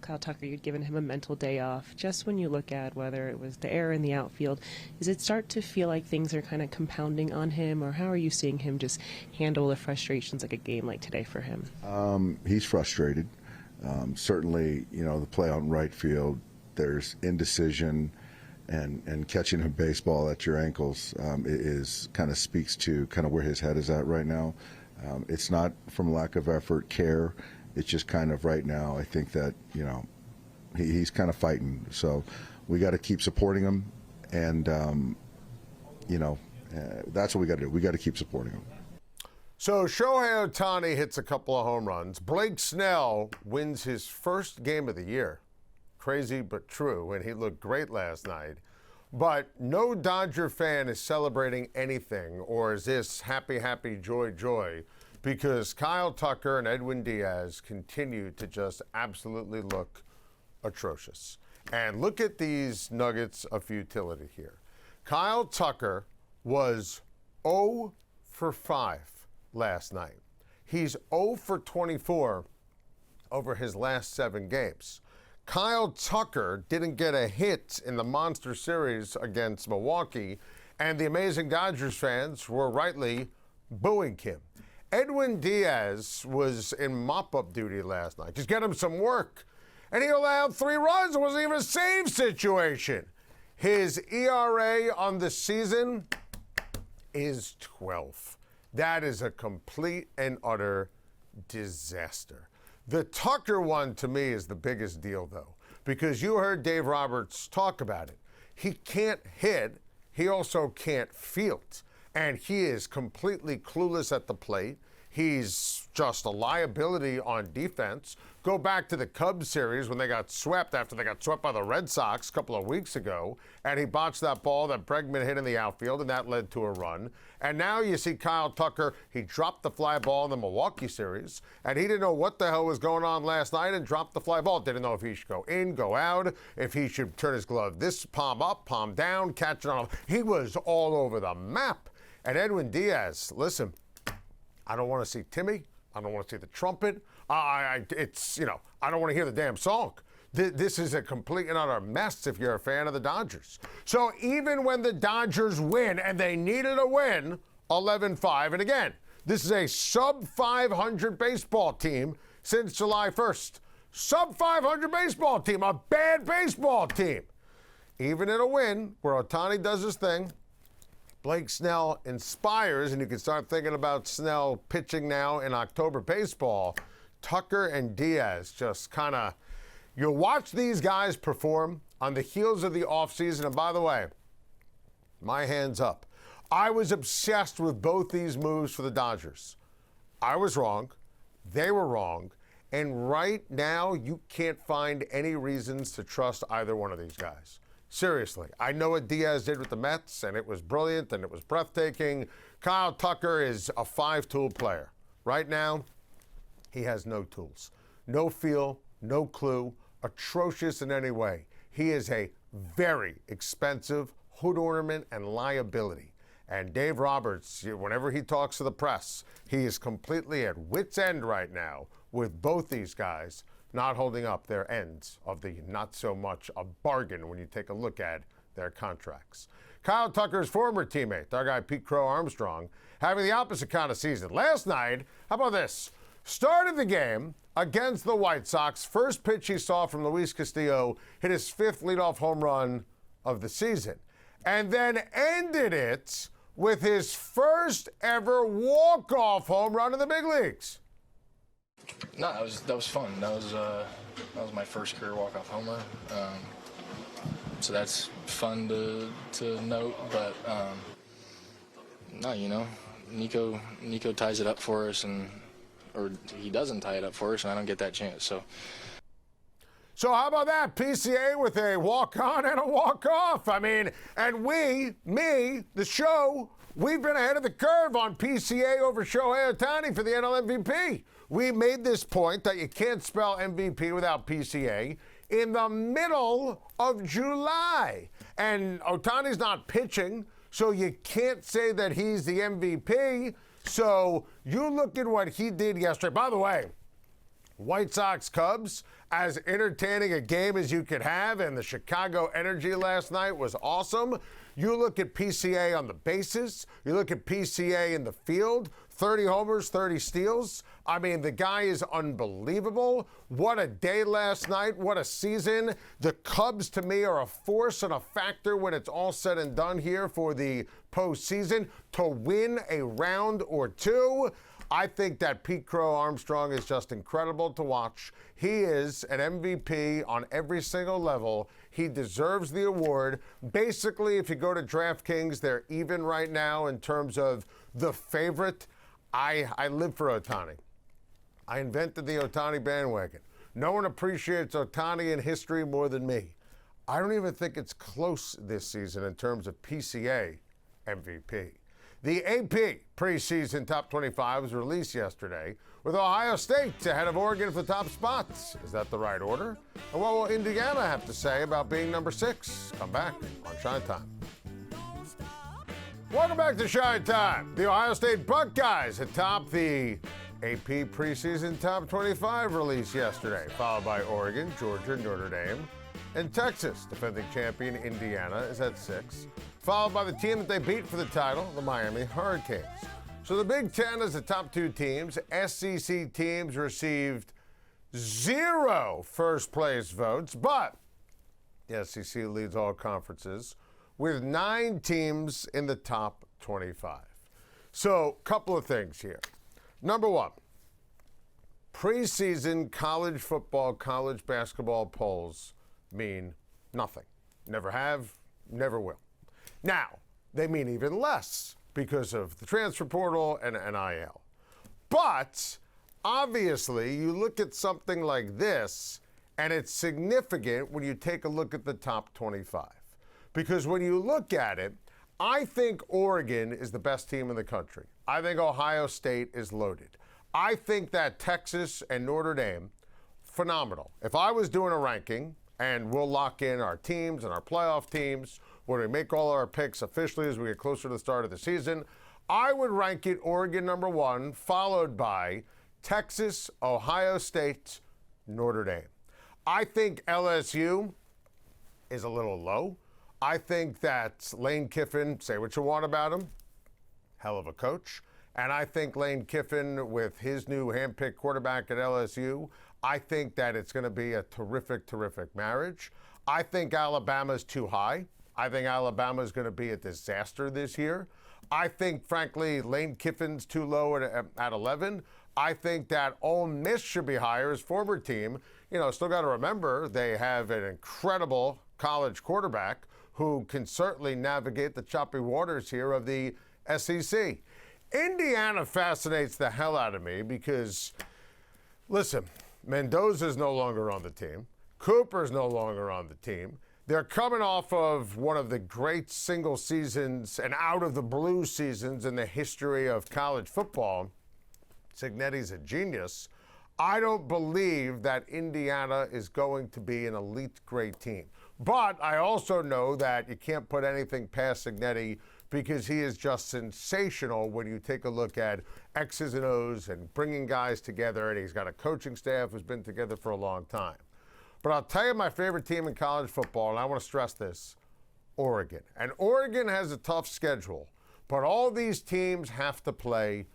Kyle Tucker, you'd given him a mental day off. Just when you look at whether it was the error in the outfield, does it start to feel like things are kind of compounding on him, or how are you seeing him just handle the frustrations like a game like today for him? He's frustrated. Certainly, the play on right field, there's indecision, and catching a baseball at your ankles is kind of speaks to kind of where his head is at right now. It's not from lack of effort, care. It's just kind of right now, I think that, he's kind of fighting. So we got to keep supporting him. And, that's what we got to do. We got to keep supporting him. So Shohei Ohtani hits a couple of home runs. Blake Snell wins his first game of the year. Crazy but true, and he looked great last night. But no Dodger fan is celebrating anything, or is this happy, happy, joy, joy, because Kyle Tucker and Edwin Diaz continue to just absolutely look atrocious. And look at these nuggets of futility here. Kyle Tucker was 0 for 5 last night. He's 0 for 24 over his last 7 games. Kyle Tucker didn't get a hit in the Monster Series against Milwaukee, and the amazing Dodgers fans were rightly booing him. Edwin Diaz was in mop-up duty last night. Just get him some work. And he allowed 3 runs. It wasn't even a save situation. His ERA on the season is 12. That is a complete and utter disaster. The Tucker one, to me, is the biggest deal, though, because you heard Dave Roberts talk about it. He can't hit. He also can't field. And he is completely clueless at the plate. He's just a liability on defense. Go back to the Cubs series when they got swept after they got swept by the Red Sox a couple of weeks ago, and he botched that ball that Bregman hit in the outfield, and that led to a run. And now you see Kyle Tucker, he dropped the fly ball in the Milwaukee series, and he didn't know what the hell was going on last night and dropped the fly ball. Didn't know if he should go in, go out, if he should turn his glove this palm up, palm down, catch it on. He was all over the map. And Edwin Diaz, listen, I don't want to see Timmy. I don't want to see the trumpet. I don't want to hear the damn song. This is a complete and utter mess if you're a fan of the Dodgers. So even when the Dodgers win, and they needed a win, 11-5, and again, this is a sub-500 baseball team since July 1st. Sub-500 baseball team, a bad baseball team. Even in a win where Ohtani does his thing, Blake Snell inspires, and you can start thinking about Snell pitching now in October baseball. Tucker and Diaz just kind of, you watch these guys perform on the heels of the offseason. And by the way, my hands up. I was obsessed with both these moves for the Dodgers. I was wrong. They were wrong. And right now, you can't find any reasons to trust either one of these guys. Seriously, I know what Diaz did with the Mets, and it was brilliant, and it was breathtaking. Kyle Tucker is a five-tool player. Right now, he has no tools. No feel, no clue, atrocious in any way. He is a very expensive hood ornament and liability. And Dave Roberts, whenever he talks to the press, he is completely at wit's end right now with both these guys not holding up their ends of the not so much a bargain when you take a look at their contracts. Kyle Tucker's former teammate, our guy Pete Crow-Armstrong, having the opposite kind of season. Last night, how about this? Started the game against the White Sox. First pitch he saw from Luis Castillo, hit his fifth leadoff home run of the season. And then ended it with his first ever walk-off home run in the big leagues. No, that was fun. That was my first career walk-off homer. So that's fun to note. But no, Nico ties it up for us, or he doesn't tie it up for us, and I don't get that chance. So how about that? PCA with a walk-on and a walk-off. I mean, and the show, we've been ahead of the curve on PCA over Shohei Ohtani for the NL MVP. We made this point that you can't spell MVP without PCA in the middle of July. And Ohtani's not pitching, so you can't say that he's the MVP. So you look at what he did yesterday. By the way, White Sox Cubs, as entertaining a game as you could have, and the Chicago energy last night was awesome. You look at PCA on the bases, you look at PCA in the field, 30 homers, 30 steals. I mean, the guy is unbelievable. What a day last night. What a season. The Cubs, to me, are a force and a factor when it's all said and done here for the postseason. To win a round or two, I think that Pete Crow-Armstrong is just incredible to watch. He is an MVP on every single level. He deserves the award. Basically, if you go to DraftKings, they're even right now in terms of the favorite. I live for Ohtani. I invented the Ohtani bandwagon. No one appreciates Ohtani in history more than me. I don't even think it's close this season in terms of PCA MVP. The AP preseason top 25 was released yesterday, with Ohio State ahead of Oregon for the top spots. Is that the right order? And what will Indiana have to say about being number 6? Come back on Schein Time. Welcome back to Schein Time. The Ohio State Buckeyes atop the AP preseason top 25 release yesterday, followed by Oregon, Georgia, Notre Dame, and Texas. Defending champion Indiana is at 6, followed by the team that they beat for the title, the Miami Hurricanes. So the Big Ten is the top 2 teams. SEC teams received 0 first-place votes, but the SEC leads all conferences with 9 teams in the top 25. So a couple of things here. Number one, preseason college football, college basketball polls mean nothing. Never have, never will. Now, they mean even less because of the transfer portal and NIL. But obviously, you look at something like this, and it's significant when you take a look at the top 25. Because when you look at it, I think Oregon is the best team in the country. I think Ohio State is loaded. I think that Texas and Notre Dame, phenomenal. If I was doing a ranking, and we'll lock in our teams and our playoff teams when we make all our picks officially as we get closer to the start of the season, I would rank it Oregon number 1, followed by Texas, Ohio State, Notre Dame. I think LSU is a little low. I think that Lane Kiffin, say what you want about him, hell of a coach. And I think Lane Kiffin, with his new handpicked quarterback at LSU, I think that it's going to be a terrific, terrific marriage. I think Alabama's too high. I think Alabama's going to be a disaster this year. I think, frankly, Lane Kiffin's too low at 11. I think that Ole Miss should be higher, his former team. You know, still got to remember they have an incredible college quarterback who can certainly navigate the choppy waters here of the SEC. Indiana fascinates the hell out of me because, listen, Mendoza's no longer on the team. Cooper's no longer on the team. They're coming off of one of the great single seasons and out of the blue seasons in the history of college football. Cignetti's a genius. I don't believe that Indiana is going to be an elite great team. But I also know that you can't put anything past Cignetti because he is just sensational when you take a look at X's and O's and bringing guys together, and he's got a coaching staff who's been together for a long time. But I'll tell you my favorite team in college football, and I want to stress this, Oregon. And Oregon has a tough schedule, but all these teams have to play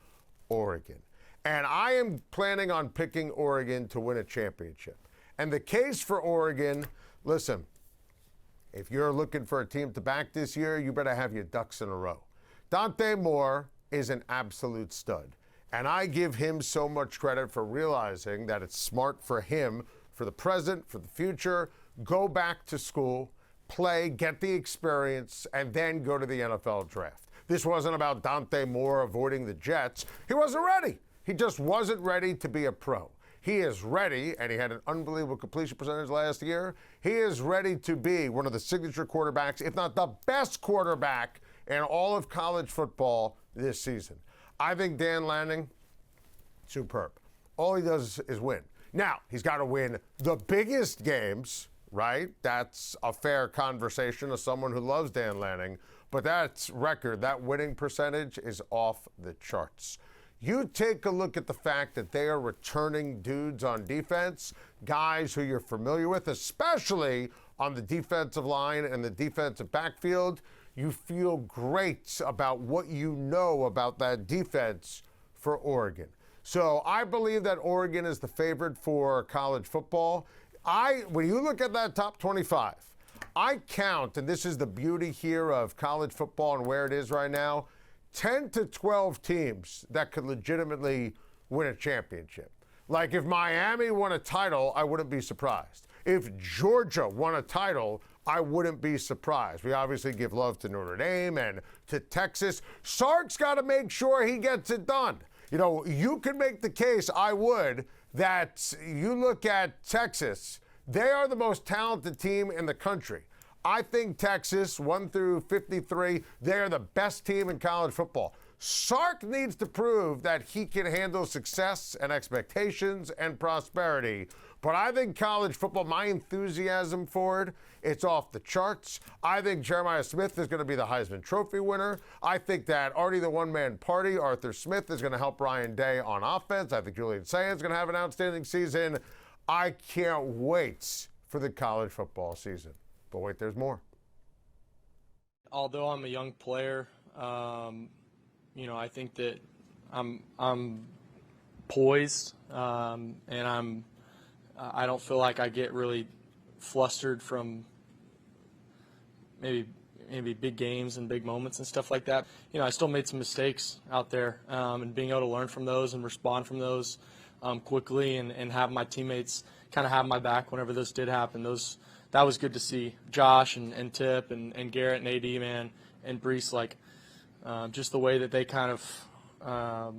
Oregon. And I am planning on picking Oregon to win a championship. And the case for Oregon, listen, if you're looking for a team to back this year, you better have your ducks in a row. Dante Moore is an absolute stud. And I give him so much credit for realizing that it's smart for him, for the present, for the future, go back to school, play, get the experience, and then go to the NFL draft. This wasn't about Dante Moore avoiding the Jets. He wasn't ready. He just wasn't ready to be a pro. He is ready, and he had an unbelievable completion percentage last year. He is ready to be one of the signature quarterbacks, if not the best quarterback in all of college football this season. I think Dan Lanning, superb. All he does is win. Now, he's got to win the biggest games, right? That's a fair conversation of someone who loves Dan Lanning. But that record, that winning percentage is off the charts. You take a look at the fact that they are returning dudes on defense, guys who you're familiar with, especially on the defensive line and the defensive backfield. You feel great about what you know about that defense for Oregon. So I believe that Oregon is the favorite for college football. When you look at that top 25, I count, and this is the beauty here of college football and where it is right now, 10 to 12 teams that could legitimately win a championship. Like if Miami won a title, I wouldn't be surprised. If Georgia won a title, I wouldn't be surprised. We obviously give love to Notre Dame and to Texas. Sark's got to make sure he gets it done. You know, you can make the case, I would, that you look at Texas, they are the most talented team in the country. I think Texas, 1 through 53, they're the best team in college football. Sark needs to prove that he can handle success and expectations and prosperity. But I think college football, my enthusiasm for it, it's off the charts. I think Jeremiah Smith is going to be the Heisman Trophy winner. I think that Artie the one-man party, Arthur Smith, is going to help Ryan Day on offense. I think Julian Sands is going to have an outstanding season. I can't wait for the college football season. But wait, there's more. Although I'm a young player, you know, I think that I'm poised, and I don't feel like I get really flustered from maybe big games and big moments and stuff like that. You know, I still made some mistakes out there, and being able to learn from those and respond from those quickly and have my teammates kind of have my back whenever those did happen. That was good to see. Josh and Tip and Garrett and AD, man, and Brees, like just the way that they kind of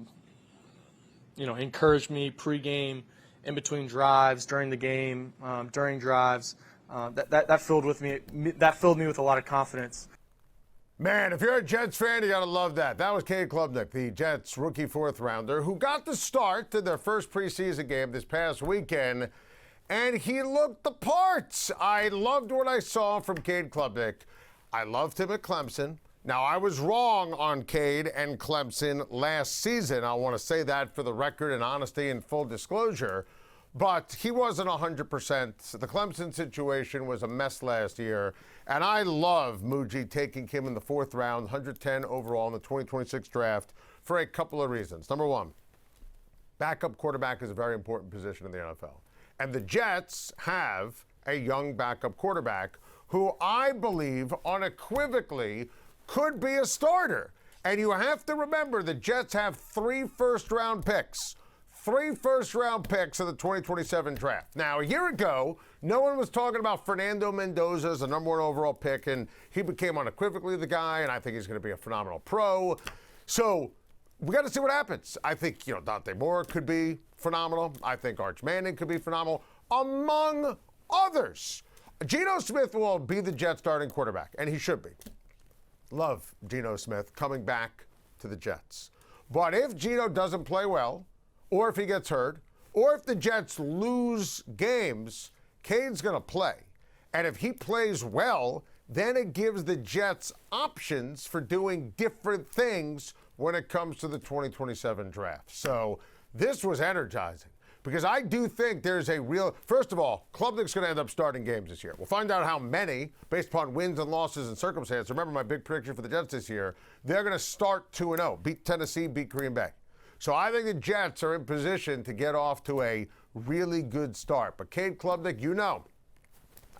encouraged me pregame, in between drives, during the game, during drives. That filled me with a lot of confidence. Man, if you're a Jets fan, you gotta love that. That was Cade Klubnik, the Jets rookie fourth rounder, who got the start to their first preseason game this past weekend, and he looked the part. I loved what I saw from Cade Klubnik. I loved him at Clemson. Now, I was wrong on Cade and Clemson last season. I want to say that for the record and honesty and full disclosure. But he wasn't 100%. The Clemson situation was a mess last year. And I love Muji taking him in the fourth round, 110 overall in the 2026 draft for a couple of reasons. Number one, backup quarterback is a very important position in the NFL. And the Jets have a young backup quarterback who I believe unequivocally could be a starter. And you have to remember the Jets have 3 first-round picks. 3 first-round picks in the 2027 draft. Now, a year ago, no one was talking about Fernando Mendoza as the number 1 overall pick, and he became unequivocally the guy, and I think he's going to be a phenomenal pro. So we got to see what happens. I think, Dante Moore could be phenomenal. I think Arch Manning could be phenomenal, among others. Geno Smith will be the Jets starting quarterback, and he should be. Love Geno Smith coming back to the Jets. But if Geno doesn't play well, or if he gets hurt, or if the Jets lose games, Cade's going to play. And if he plays well, then it gives the Jets options for doing different things when it comes to the 2027 draft. So this was energizing because I do think there's a real, first of all, Klubnik's going to end up starting games this year. We'll find out how many based upon wins and losses and circumstances. Remember my big prediction for the Jets this year. They're going to start 2-0, beat Tennessee, beat Green Bay. So I think the Jets are in position to get off to a really good start. But Cade Klubnik,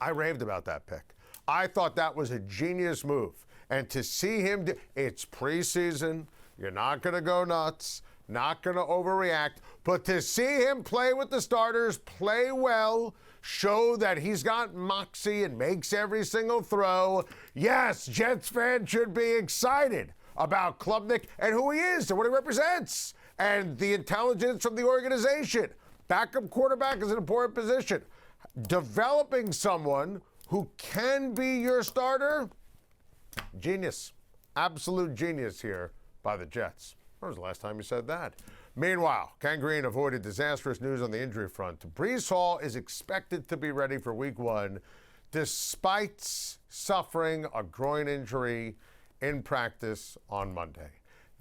I raved about that pick. I thought that was a genius move. And to see him, it's preseason. You're not going to go nuts, not going to overreact. But to see him play with the starters, play well, show that he's got moxie and makes every single throw. Yes, Jets fans should be excited about Klubnik and who he is and what he represents. And the intelligence from the organization. Backup quarterback is an important position. Developing someone who can be your starter, genius. Absolute genius here by the Jets. When was the last time you said that? Meanwhile, Ken Green avoided disastrous news on the injury front. Breece Hall is expected to be ready for Week 1 despite suffering a groin injury in practice on Monday.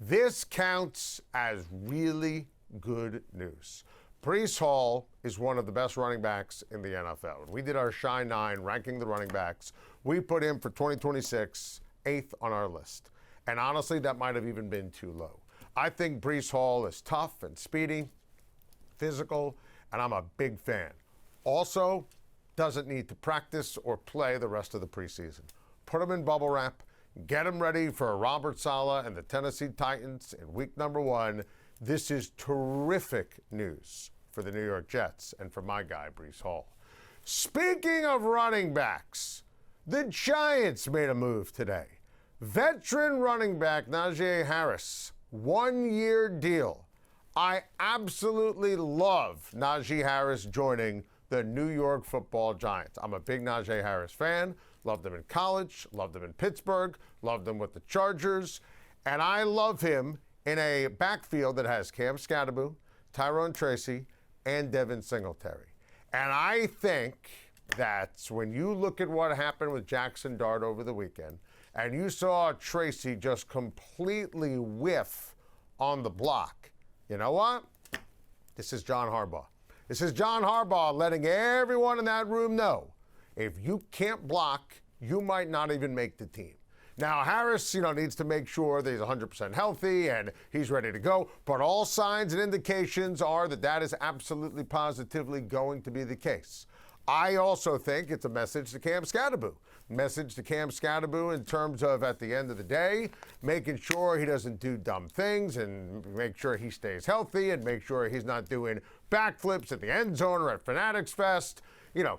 This counts as really good news. Breece Hall is one of the best running backs in the NFL. When we did our Schein 9 ranking the running backs, we put him for 2026 8th on our list. And honestly, that might have even been too low. I think Breece Hall is tough and speedy, physical, and I'm a big fan. Also, doesn't need to practice or play the rest of the preseason. Put him in bubble wrap. Get him ready for Robert Saleh and the Tennessee Titans in week number 1. This is terrific news for the New York Jets and for my guy, Breece Hall. Speaking of running backs, the Giants made a move today. Veteran running back Najee Harris, 1-year deal. I absolutely love Najee Harris joining the New York Football Giants. I'm a big Najee Harris fan. Loved him in college, loved him in Pittsburgh, loved him with the Chargers, and I love him in a backfield that has Cam Scatterbo, Tyrone Tracy, and Devin Singletary. And I think that when you look at what happened with Jackson Dart over the weekend, and you saw Tracy just completely whiff on the block, you know what? This is John Harbaugh. This is John Harbaugh letting everyone in that room know, if you can't block, you might not even make the team. Now, Harris, needs to make sure that he's 100% healthy and he's ready to go. But all signs and indications are that that is absolutely positively going to be the case. I also think it's a message to Cam Scatterbo. Message to Cam Scatterbo in terms of, at the end of the day, making sure he doesn't do dumb things and make sure he stays healthy and make sure he's not doing backflips at the end zone or at Fanatics Fest.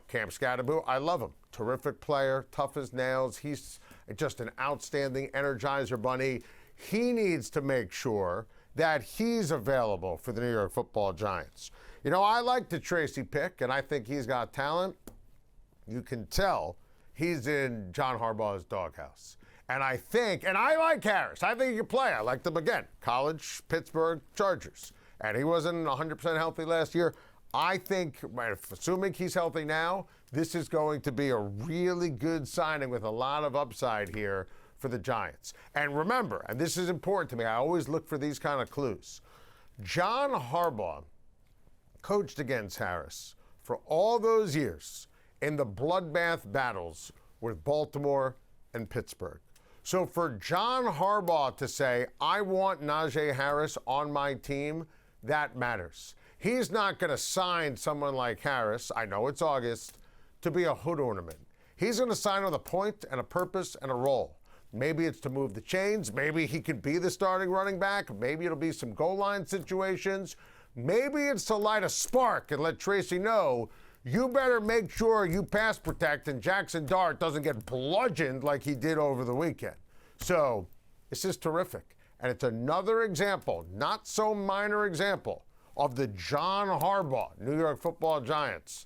Cam Scatterbo, I love him. Terrific player, tough as nails. He's just an outstanding energizer bunny. He needs to make sure that he's available for the New York Football Giants. You know, I like the Tracy pick, and I think he's got talent. You can tell he's in John Harbaugh's doghouse. And I like Harris. I think he can play. I liked him again. College, Pittsburgh, Chargers. And he wasn't 100% healthy last year. I think, assuming he's healthy now, this is going to be a really good signing with a lot of upside here for the Giants. And remember, and this is important to me, I always look for these kind of clues. John Harbaugh coached against Harris for all those years in the bloodbath battles with Baltimore and Pittsburgh. So for John Harbaugh to say, I want Najee Harris on my team, that matters. He's not going to sign someone like Harris, I know it's August, to be a hood ornament. He's going to sign with a point and a purpose and a role. Maybe it's to move the chains. Maybe he could be the starting running back. Maybe it'll be some goal line situations. Maybe it's to light a spark and let Tracy know, you better make sure you pass protect and Jackson Dart doesn't get bludgeoned like he did over the weekend. So this is terrific. And it's another example, not so minor example, of the John Harbaugh New York Football Giants.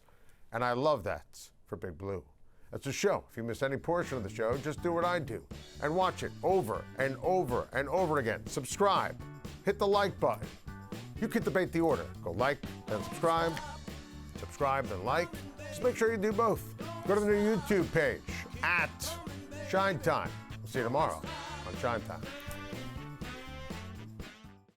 And I love that for Big Blue. That's the show. If you miss any portion of the show, just do what I do and watch it over and over and over again. Subscribe. Hit the like button. You can debate the order. Go like, then subscribe. Subscribe, then like. Just make sure you do both. Go to the new YouTube page at Schein Time. We'll see you tomorrow on Schein Time.